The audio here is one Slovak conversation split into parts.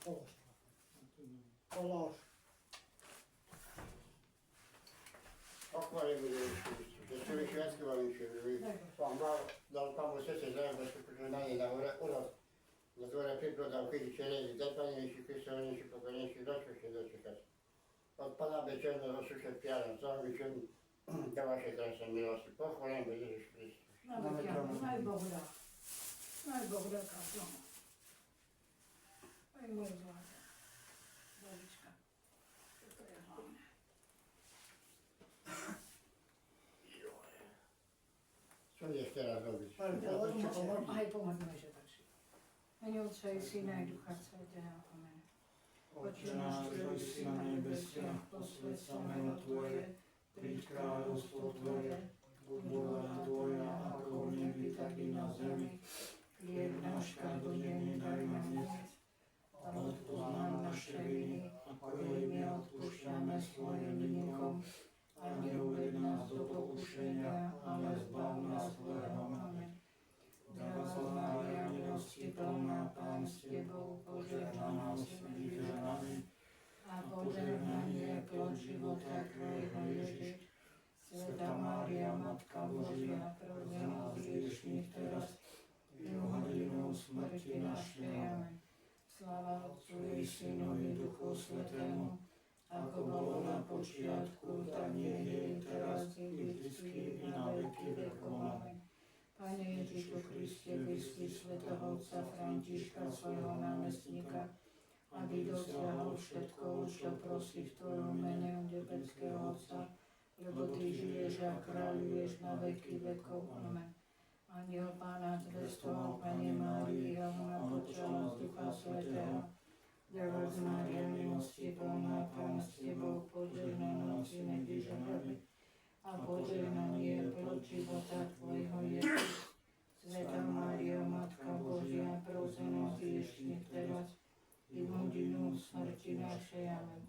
Polož. Polož. Akvaryum jest świeckie waliście, pan dał panu sesję, zaraz się pożegnanie na urost. Na dworze piekło dał chwili cielezi, daj Panie, jeśli Chrystus nie się pokoleński, doszło się doczekać. Od Pana wyciągnął rozszuszę piarą, co mi się dała się teraz miłości. Pochwalę by Jezus Chrystus. Nawet ja, najbogra. Najbogra kaplona. Oj mój Boże. Boliczka. To jest ważne. Co jest teraz robić? Aj pomodlmy się tak się. W imię Ojca i Syna i Ducha Świętego. Amen. Oče náš, ktorý si na nebesiach, posväť sa meno Tvoje, príď kráľovstvo Tvoje, buď vôľa Tvoja, ako v nebi, tak i na zemi. Chlieb náš každodenný daj nám dnes, a odpoz nám naše viny, ako i my odpúšťame svojim vinníkom, a neuved nás do pokušenia, ale zbav nás zlého. Amen. Zdravá Mária, milosti plná, Pán s Tebou, požehnaná si medzi ženami, a požehnaný je plod života Tvojho Ježiš. Svätá Mária, Matka Božia, pros za nás hriešnych teraz, i v hodinu smrti našej. Amen. Sláva Otcu i Synu i Duchu Svätému, ako bolo na počiatku, tak nie je i teraz, i vždycky, i na veky vekov. Amen. Pane Ježišu Kriste, vysli svätého otca Františka, svojho námestníka, aby dosiahol všetko, čo prosí v Tvojom mene od nebeského Otca, lebo Ty žiješ a kráľuješ na veky vekov. Amen. Anjel Pána zvestoval Pane Márii, a ona počala z Ducha Svätého. Zdravá Mária, milosti plná, Pán s Tebou, požehnaná si medzi ženami, a požehnaný je plod života Tvojho Ježiš. Svätá Mária, Matka Božia, pros za nás hriešnych teraz, i v hodinu smrti našej. Amen.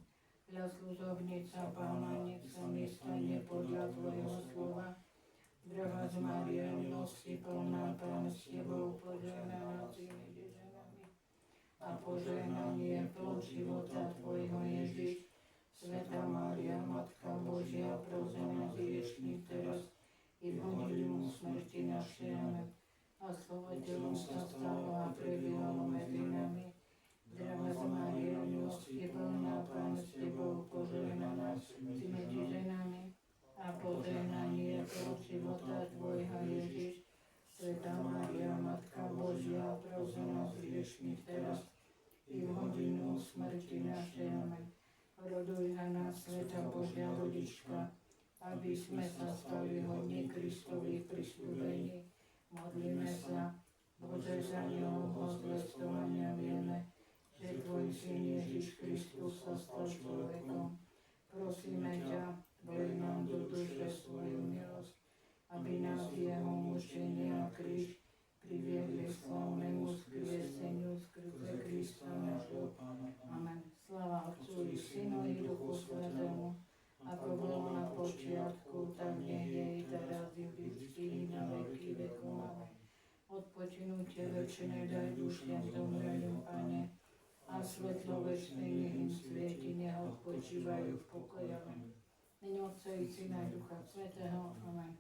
Dla služobnica Pána, nech sa mi stane podľa Tvojho slova. Zdravá Mária, milosti plná, Pán s Tebou, požehnaná si medzi ženami, a požehnaný je plod života Tvojho Ježiš. Svätá Mária, Matka Božia, pros za nás hriešnych teraz, i v hodinu smrti našej. Amen. A slovo telom sa stalo a prebývalo medzi nami. Zdravá Mária, milosti plná, Pán s Tebou, požehnaná si medzi ženami, a požehnaný je plod života Tvojho Ježiš. Svätá Mária, Matka Božia, pros za nás hriešnych teraz, i v hodinu smrti našej. Amen. Roduj za nás, Svätá Božia Rodička, aby sme sa stali hodní Kristových prisľúbení. Modlíme sa, Bože, za Neho zvestovania vieme, že Tvoj Syn Ježiš Kristus sa stal človekom. Prosíme ťa, vlej nám do duše svoju milosť, aby nás Jeho mučenie a kríž priviedli k slávnemu skrieseniu skrze Krista nášho Pána. Amen. Sláva Otcu i Synu i Duchu Svätému, ako bolo na počiatku, tak nech je i teraz i vždycky na veky vekov. Amen. Odpočinutie večné daj dušiam zomrelým, Pane, a svetlo večné nech im svieti, nech odpočívajú v pokoji. Amen. Mene Otca i Syna i Ducha Svätého. Amen.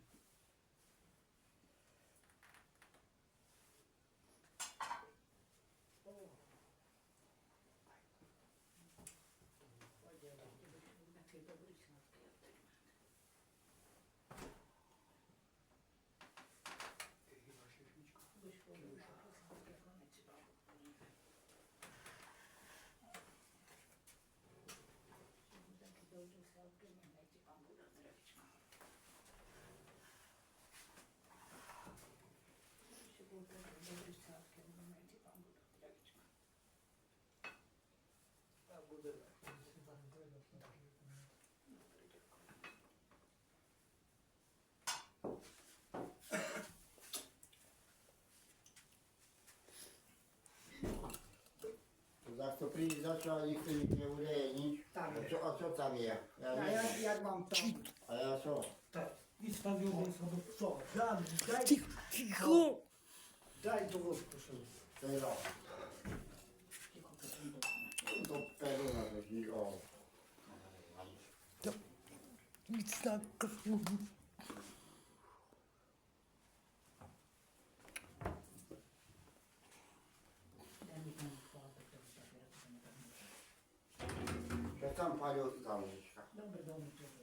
Jak to príde začal, nikto nič neudeje, nič. Tam je. A co tam je? Ja A neviem. jak mám tam? A ja co? Tak, idź tam ją sobie. Co? Daj, Cicho! daj to łożko sobie. To jest Tylko to są dokumenty. to peruna chodzi, o. Nic tak. Ja tam panią tam mieszka. Dobry, dobry.